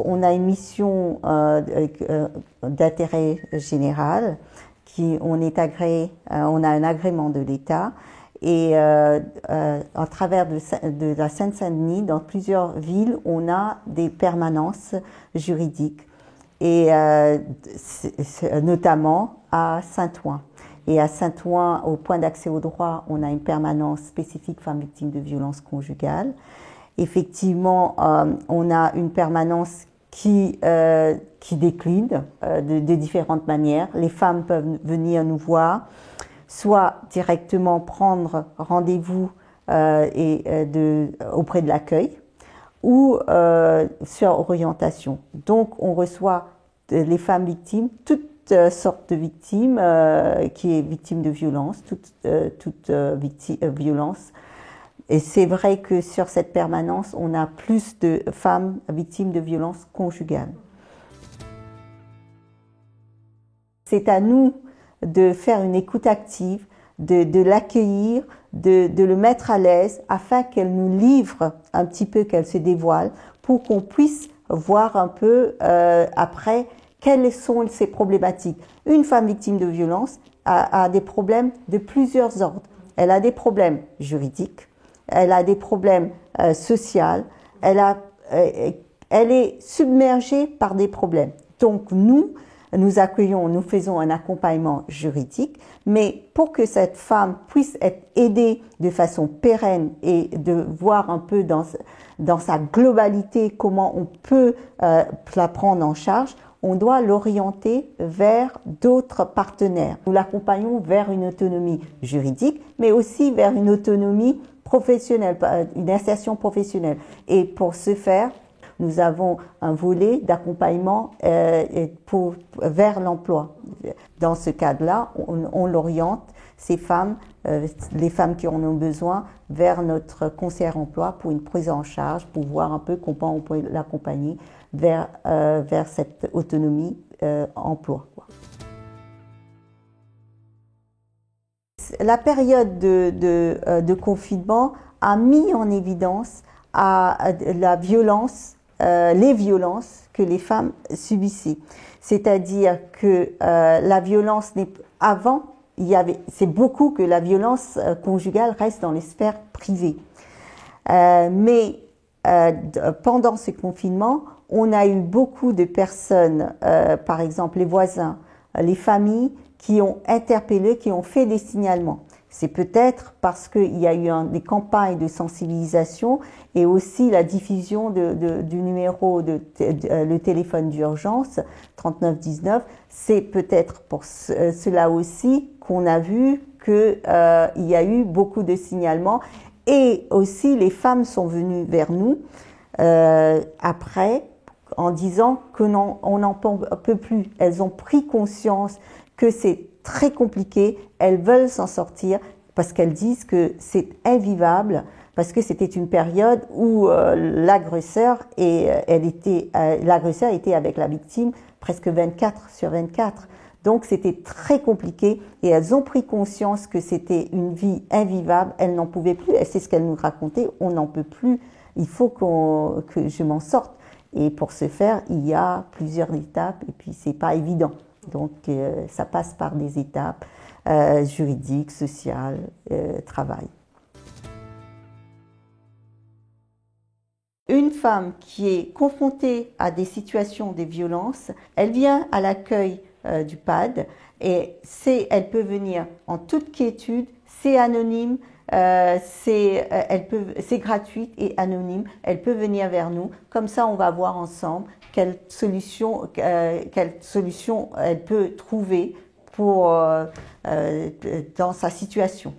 on a une mission d'intérêt général, on est agréé, on a un agrément de l'État. Et à travers de la Seine-Saint-Denis, dans plusieurs villes, on a des permanences juridiques, et notamment à Saint-Ouen. Et à Saint-Ouen, au point d'accès au droit, on a une permanence spécifique femmes victimes de violences conjugales. Effectivement, on a une permanence qui décline de différentes manières. Les femmes peuvent venir nous voir, soit directement prendre rendez-vous auprès de l'accueil, ou sur orientation. Donc, on reçoit les femmes victimes, toutes sortes de victimes, qui est victime de violence, toute violence. Et c'est vrai que sur cette permanence, on a plus de femmes victimes de violences conjugales. C'est à nous de faire une écoute active, de l'accueillir, de le mettre à l'aise afin qu'elle nous livre un petit peu, qu'elle se dévoile, pour qu'on puisse voir un peu après quelles sont ses problématiques. Une femme victime de violence a des problèmes de plusieurs ordres. Elle a des problèmes juridiques, elle a des problèmes sociaux, elle est submergée par des problèmes. Donc nous accueillons, nous faisons un accompagnement juridique, mais pour que cette femme puisse être aidée de façon pérenne et de voir un peu dans sa globalité comment on peut la prendre en charge, on doit l'orienter vers d'autres partenaires. Nous l'accompagnons vers une autonomie juridique, mais aussi vers une autonomie professionnelle, une insertion professionnelle. Et pour ce faire, nous avons un volet d'accompagnement vers l'emploi. Dans ce cadre-là, on l'oriente, ces femmes, les femmes qui en ont besoin, vers notre conseillère emploi pour une prise en charge, pour voir un peu comment on peut l'accompagner vers cette autonomie emploi. La période de confinement a mis en évidence la violence, les violences que les femmes subissaient. C'est-à-dire que la violence avant, c'est beaucoup que la violence conjugale reste dans les sphères privées. Mais pendant ce confinement, on a eu beaucoup de personnes, par exemple les voisins, les familles, qui ont interpellé, qui ont fait des signalements. C'est peut-être parce qu'il y a eu des campagnes de sensibilisation et aussi la diffusion du numéro le téléphone d'urgence 3919. C'est peut-être pour cela aussi qu'on a vu qu'il y a eu beaucoup de signalements, et aussi les femmes sont venues vers nous après en disant que non, on n'en peut plus. Elles ont pris conscience que c'est très compliqué, elles veulent s'en sortir parce qu'elles disent que c'est invivable, parce que c'était une période où l'agresseur était avec la victime presque 24/24. Donc c'était très compliqué, et elles ont pris conscience que c'était une vie invivable, elles n'en pouvaient plus, et c'est ce qu'elles nous racontaient, on n'en peut plus, il faut que je m'en sorte. Et pour ce faire, il y a plusieurs étapes, et puis c'est pas évident. Donc ça passe par des étapes juridiques, sociales, travail. Une femme qui est confrontée à des situations de violence, elle vient à l'accueil du PAD, et elle peut venir en toute quiétude, c'est anonyme, c'est gratuit et anonyme, elle peut venir vers nous, comme ça on va voir ensemble quelle solution elle peut trouver dans sa situation.